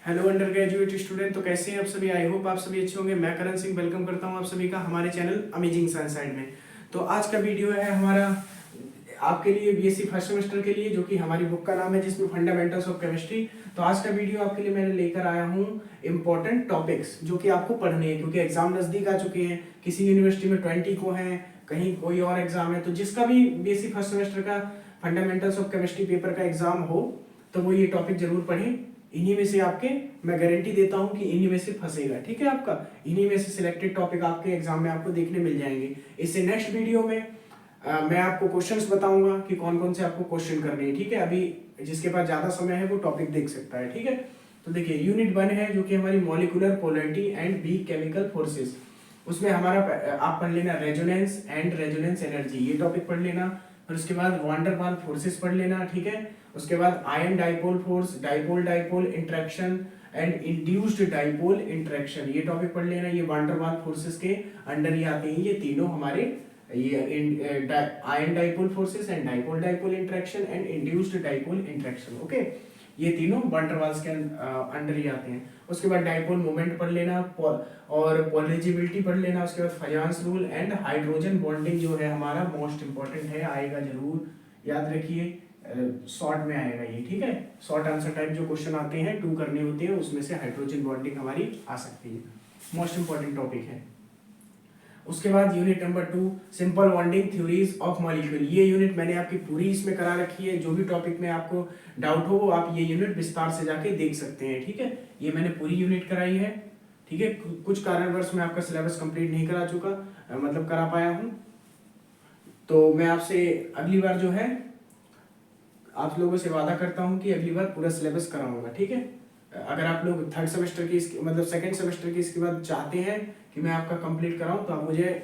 Hello under graduate student, तो कैसे हैं आप सभी। आई होप आप सभी अच्छे होंगे। मैं करण सिंह वेलकम करता हूं आप सभी का हमारे चैनल अमेजिंग साइंस साइड में। तो आज का वीडियो है हमारा आपके लिए बीएससी फर्स्ट सेमेस्टर के लिए, जो कि हमारी बुक का नाम है जिसमें फंडामेंटल्स ऑफ केमिस्ट्री। तो आज का वीडियो आपके लिए मैंने लेकर आया हूँ इंपॉर्टेंट टॉपिक्स जो कि आपको पढ़ने हैं, क्योंकि एग्जाम नजदीक आ चुके हैं। किसी यूनिवर्सिटी में 20 को है, कहीं कोई और एग्जाम है। तो जिसका भी बीएससी फर्स्ट सेमेस्टर का फंडामेंटल्स ऑफ केमिस्ट्री पेपर का एग्जाम हो तो वो ये टॉपिक जरूर पढ़ें। इन्हीं में से आपके मैं गारंटी देता हूं कि इन्हीं में से फंसेगा, ठीक है। आपका इन्हीं में से सिलेक्टेड टॉपिक आपके एग्जाम में आपको देखने मिल जाएंगे। इससे नेक्स्ट वीडियो में मैं आपको क्वेश्चंस बताऊंगा कि कौन कौन से आपको क्वेश्चन करने हैं, ठीक है। अभी जिसके पास ज्यादा समय है वो टॉपिक देख सकता है, ठीक है। तो देखिए यूनिट 1 है जो कि हमारी molecular polarity and weak chemical forces. उसमें हमारा आप पढ़ लेना रेजोनेंस एंड रेजोनेंस एनर्जी, ये टॉपिक पढ़ लेना। फिर उसके बाद वान डेर वाल्स फोर्सेस पढ़ लेना, ठीक है। उसके बाद ion dipole force, dipole dipole interaction and induced dipole interaction, ये टॉपिक पढ़ लेना। ये वान डेर वाल्स फोर्सेस के अंडर ही आते हैं ये तीनों हमारे, ये ion dipole forces and dipole dipole interaction and induced dipole interaction, okay. ये तीनों वान डेर वाल्स के अंडर ही आते हैं। उसके बाद डाइपोल मोमेंट पढ़ लेना और पोलरिजिबिलिटी पढ़ लेना। उसके बाद Fajans rule and hydrogen bonding जो है हमारा मोस्ट इंपॉर्टेंट है, आएगा जरूर, याद रखिए। शॉर्ट में आएगा ये, ठीक है। शॉर्ट आंसर टाइप जो क्वेश्चन आते हैं 2 करने होते हैं, उसमें से हाइड्रोजन बॉन्डिंग हमारी आ सकती है, मोस्ट इंपॉर्टेंट टॉपिक है। उसके बाद unit number 2 simple bonding theories of molecule. ये यूनिट मैंने आपकी पूरी इसमें करा रखी है। जो भी टॉपिक में आपको डाउट हो वो आप ये यूनिट विस्तार से जाके देख सकते हैं, ठीक है। ये मैंने पूरी यूनिट कराई है, ठीक है। कुछ कारणवश मैं आपका सिलेबस कंप्लीट नहीं करा चुका, मतलब करा पाया हूँ। तो मैं आपसे अगली बार जो है आप लोगों से वादा करता हूं कि अगली बार पूरा सिलेबस कराऊंगा, ठीक है। अगर आप लोग थर्ड सेमेस्टर की मतलब सेकंड सेमेस्टर की इसके बाद चाहते हैं कि मैं आपका कंप्लीट कराऊं तो आप मुझे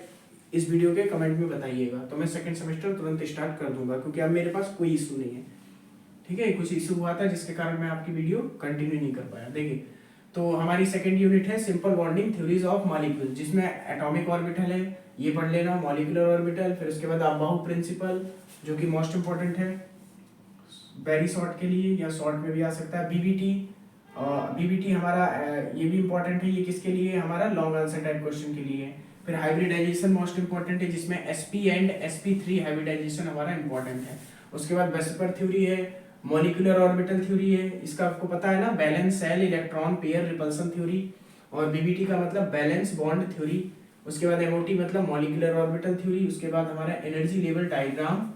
इस वीडियो के कमेंट में बताइएगा, तो मैं सेकंड सेमेस्टर तुरंत स्टार्ट कर दूंगा, क्योंकि अब मेरे पास कोई इशू नहीं है, ठीक है। कुछ इशू हुआ था जिसके कारण मैं आपकी वीडियो कंटिन्यू नहीं कर पाया। देखिए तो हमारी सेकंड यूनिट है simple bonding theories of molecule, जिसमें एटॉमिक ऑर्बिटल है, ये पढ़ लेना, मॉलिक्यूलर ऑर्बिटल। फिर उसके बाद अबाउ प्रिंसिपल जो कि मोस्ट इंपॉर्टेंट है वेरी शॉर्ट के लिए, या शॉर्ट में भी आ सकता है बीबीटी। बीबीटी हमारा ये भी इंपॉर्टेंट है, ये किसके लिए, हमारा लॉन्ग आंसर टाइप क्वेश्चन के लिए। फिर हाइब्रिडाइजेशन मोस्ट इंपॉर्टेंट है, जिसमें sp एंड sp3 हाइब्रिडाइजेशन हमारा इंपॉर्टेंट है। उसके बाद वेस्पर थ्योरी है, मॉलिक्यूलर ऑर्बिटल थ्योरी है, इसका आपको पता है ना, balance cell electron pair repulsion theory. और बीबीटी का मतलब बैलेंस बॉन्ड थ्योरी। उसके बाद एमओटी मतलब मॉलिक्यूलर ऑर्बिटल थ्योरी। उसके बाद हमारा energy level diagram,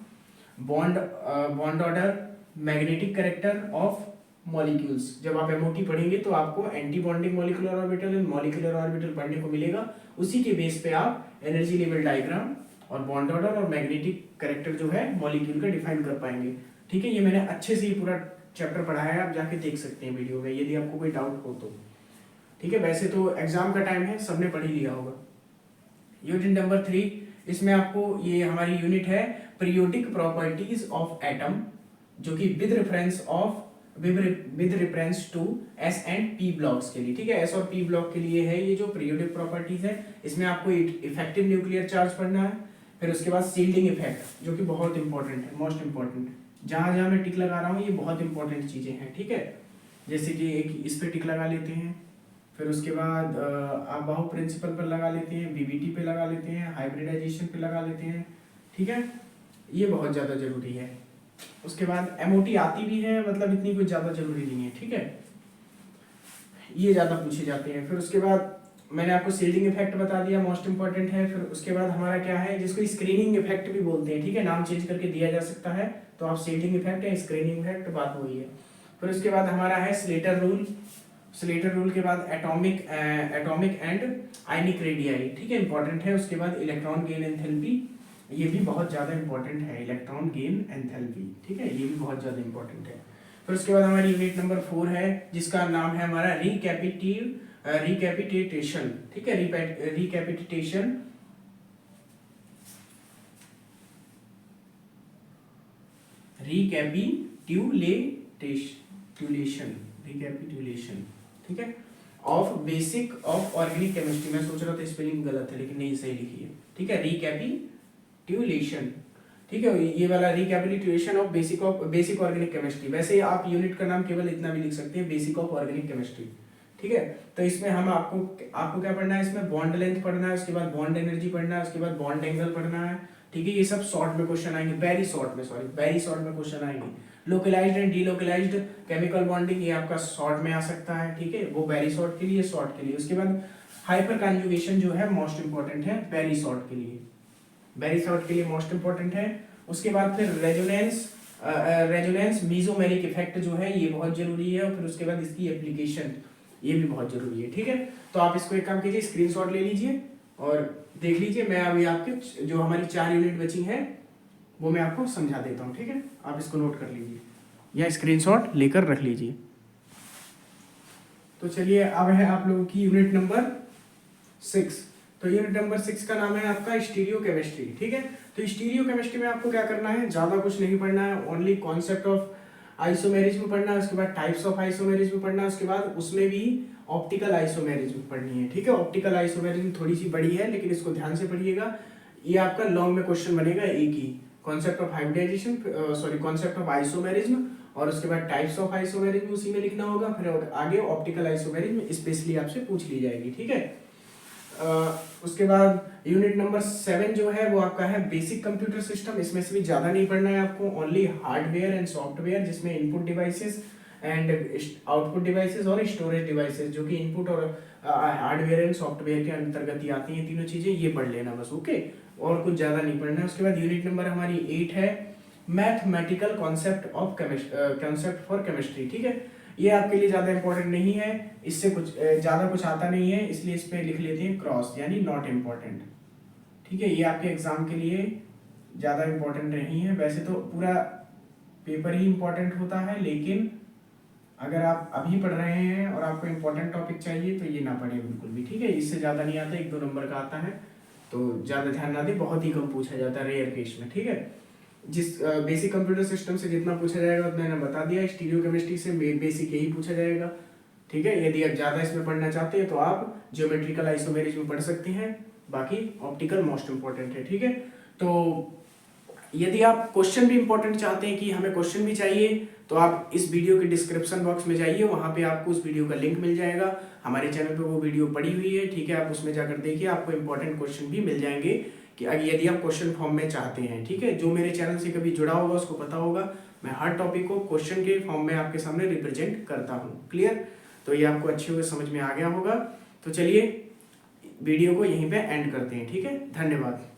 bond order, magnetic character of molecules. जब आप एमओटी पढ़ेंगे तो आपको anti bonding molecular orbital and molecular orbital पढ़ने को मिलेगा। उसी के बेस पे आप एनर्जी लेवल डायग्राम और बॉन्ड ऑर्डर और मैग्नेटिक कैरेक्टर जो है मॉलिक्यूल का डिफाइन कर पाएंगे, ठीक है। ये मैंने अच्छे से पूरा चैप्टर पढ़ाया है, आप जाके देख सकते हैं वीडियो में यदि आपको कोई डाउट हो तो, ठीक है। वैसे तो एग्जाम का टाइम है, सबने पढ़ ही लिया होगा। यूनिट नंबर 3, इसमें आपको ये हमारी यूनिट है पीरियोडिक प्रॉपर्टीज ऑफ एटम, जो कि with reference to s and p blocks के लिए, ठीक है। एस और पी ब्लॉक के लिए है ये जो पीरियोडिक प्रॉपर्टीज है। इसमें आपको इफेक्टिव न्यूक्लियर चार्ज पढ़ना है। फिर उसके बाद सील्डिंग इफेक्ट जो कि बहुत इंपॉर्टेंट है, मोस्ट इंपॉर्टेंट। जहां जहां मैं टिक लगा रहा हूँ ये बहुत इंपॉर्टेंट चीजें हैं, ठीक है। जैसे कि एक इस पे टिक लगा लेते हैं, फिर उसके बाद आप बाहु प्रिंसिपल पर लगा लेते हैं, बीबीटी पे लगा लेते हैं, हाइब्रिडाइजेशन पे लगा लेते हैं, ठीक है। ये बहुत ज़्यादा जरूरी है। उसके बाद एमओटी आती भी है, मतलब इतनी कुछ ज़्यादा जरूरी नहीं है, ठीक है। ये ज़्यादा पूछे जाते हैं। फिर उसके बाद मैंने आपको सील्डिंग इफेक्ट बता दिया, मोस्ट इंपॉर्टेंट है। फिर उसके बाद हमारा क्या है, जिसको स्क्रीनिंग इफेक्ट भी बोलते हैं, ठीक है। नाम चेंज करके दिया जा सकता है, तो आप सील्डिंग इफेक्ट या स्क्रीनिंग इफेक्ट बात वही है। फिर उसके बाद हमारा है स्लेटर रूल। स्लेटर रूल के बाद एटॉमिक एंड आयनिक रेडियाई, ठीक है, इंपॉर्टेंट है। उसके बाद इलेक्ट्रॉन गेन एंथैल्पी, ये भी बहुत ज्यादा इंपॉर्टेंट है, इलेक्ट्रॉन गेन एंथैल्पी, ठीक है, ये भी बहुत ज्यादा इंपॉर्टेंट है। फिर उसके बाद हमारी यूनिट नंबर 4 है, जिसका नाम है हमारा रिकैपिटेशन, ठीक है, रिकैपिटेशन। रिकैपिटुलेशन, ठीक है, of basic of organic chemistry. मैं सोच रहा था स्पेलिंग गलत है, लेकिन नहीं, सही लिखी है, ठीक है। रिकैपिटुलेशन, ठीक है, ये वाला recapitulation of basic organic chemistry. वैसे आप यूनिट का नाम केवल इतना भी लिख सकते हैं, बेसिक ऑफ ऑर्गेनिक केमिस्ट्री। ठीक है, तो इसमें हम आपको क्या पढ़ना है, इसमें बॉन्ड लेंथ पढ़ना है, उसके बाद बॉन्ड एनर्जी पढ़ना है, उसके बाद बॉन्ड एंगल पढ़ना है। ठीक है, ये सब शॉर्ट में क्वेश्चन आएंगे, वेरी शॉर्ट में क्वेश्चन आएंगे। Localised and delocalised chemical bonding, ये आपका शॉर्ट में आ सकता है। ठीक है, वो वेरी शॉर्ट के लिए, शॉर्ट के लिए। उसके बाद हाइपर कॉन्जुगेशन जो है मोस्ट इंपॉर्टेंट है वेरी शॉर्ट के लिए, वेरी शॉर्ट के लिए मोस्ट इंपॉर्टेंट है। उसके बाद फिर रेजोनेंस मीजोमेरिक इफेक्ट जो है ये बहुत जरूरी है, और फिर उसके बाद इसकी एप्लीकेशन ये भी बहुत जरूरी है। ठीक है, तो आप इसको एक काम कीजिए, स्क्रीनशॉट ले लीजिए और देख लीजिए। मैं अभी आपके जो हमारी 4 यूनिट बची हैं वो मैं आपको समझा देता हूँ। ठीक है, आप इसको नोट कर लीजिए या स्क्रीनशॉट लेकर रख लीजिए। तो चलिए, अब है आप लोगों की यूनिट नंबर 6। तो यूनिट नंबर 6 का नाम है आपका स्टीरियो केमिस्ट्री। ठीक है, तो स्टीरियो केमिस्ट्री में आपको क्या करना है, ज्यादा कुछ नहीं पढ़ना है, ओनली कॉन्सेप्ट ऑफ आइसोमेरिज्म पढ़ना है, उसके बाद टाइप्स ऑफ आइसोमेरिज्म पढ़ना है, उसके बाद उसमें भी ऑप्टिकल आइसोमेरिज्म पढ़नी है। ठीक है, ऑप्टिकल आइसोमेरिज्म थोड़ी सी बड़ी है, लेकिन इसको ध्यान से पढ़िएगा। ये आपका लॉन्ग में क्वेश्चन बनेगा एक ही, concept of hybridisation, concept of isomerism, और उसके बाद टाइप्स ऑफ आइसोमेरिज्म उसी में लिखना होगा। फिर आगे ऑप्टिकल आइसोमेरिज्म स्पेशली आपसे पूछ ली जाएगी। ठीक है, उसके बाद यूनिट नंबर 7 जो है वो आपका है बेसिक कंप्यूटर सिस्टम। इसमें से भी ज्यादा नहीं पढ़ना है आपको, ओनली हार्डवेयर एंड सॉफ्टवेयर, जिसमें input devices and output devices और स्टोरेज डिवाइसेस, जो कि इनपुट और हार्डवेयर एंड सॉफ्टवेयर के अंतर्गत ही आती हैं तीनों चीजें, ये पढ़ लेना बस। ओके, और कुछ ज्यादा नहीं पढ़ना है। उसके बाद यूनिट नंबर हमारी 8 है मैथमेटिकल कॉन्सेप्ट फॉर केमिस्ट्री। ठीक है, ये आपके लिए ज्यादा इंपॉर्टेंट नहीं है, इससे कुछ ज्यादा कुछ आता नहीं है, इसलिए इस पे लिख लेते हैं क्रॉस, यानी नॉट इम्पोर्टेंट। ठीक है, ये आपके एग्जाम के लिए ज्यादा इंपॉर्टेंट नहीं है। वैसे तो पूरा पेपर ही इंपॉर्टेंट होता है, लेकिन अगर आप अभी पढ़ रहे हैं और आपको इंपॉर्टेंट टॉपिक चाहिए तो ये ना पढ़े बिल्कुल भी। ठीक है, इससे ज्यादा नहीं आता, 1-2 नंबर का आता है, तो ज्यादा ध्यान ना दे, बहुत ही कम पूछा जाता है रेयर केस में। ठीक है, जिस बेसिक कंप्यूटर सिस्टम से जितना पूछा जाएगा उतना मैंने बता दिया, स्टीरियो केमिस्ट्री से बेसिक यही पूछा जाएगा। ठीक है, यदि आप ज्यादा इसमें पढ़ना चाहते हैं तो आप ज्योमेट्रिकल आइसोमेरिज्म पढ़ सकते हैं, बाकी ऑप्टिकल मोस्ट इंपॉर्टेंट है। ठीक है, तो यदि आप क्वेश्चन भी इंपॉर्टेंट चाहते हैं कि हमें क्वेश्चन भी चाहिए, तो आप इस वीडियो के डिस्क्रिप्शन बॉक्स में जाइए, वहां पे आपको उस वीडियो का लिंक मिल जाएगा, हमारे चैनल पे वो वीडियो पड़ी हुई है। ठीक है, आप उसमें जाकर देखिए, आपको इंपॉर्टेंट क्वेश्चन भी मिल जाएंगे कि यदि आप क्वेश्चन फॉर्म में चाहते हैं। ठीक है, जो मेरे चैनल से कभी जुड़ा होगा उसको पता होगा, मैं हर टॉपिक को क्वेश्चन के फॉर्म में आपके सामने रिप्रेजेंट करता हूँ। क्लियर, तो ये आपको अच्छे हुए समझ में आ गया होगा। तो चलिए वीडियो को यहीं पे एंड करते हैं। ठीक है, धन्यवाद।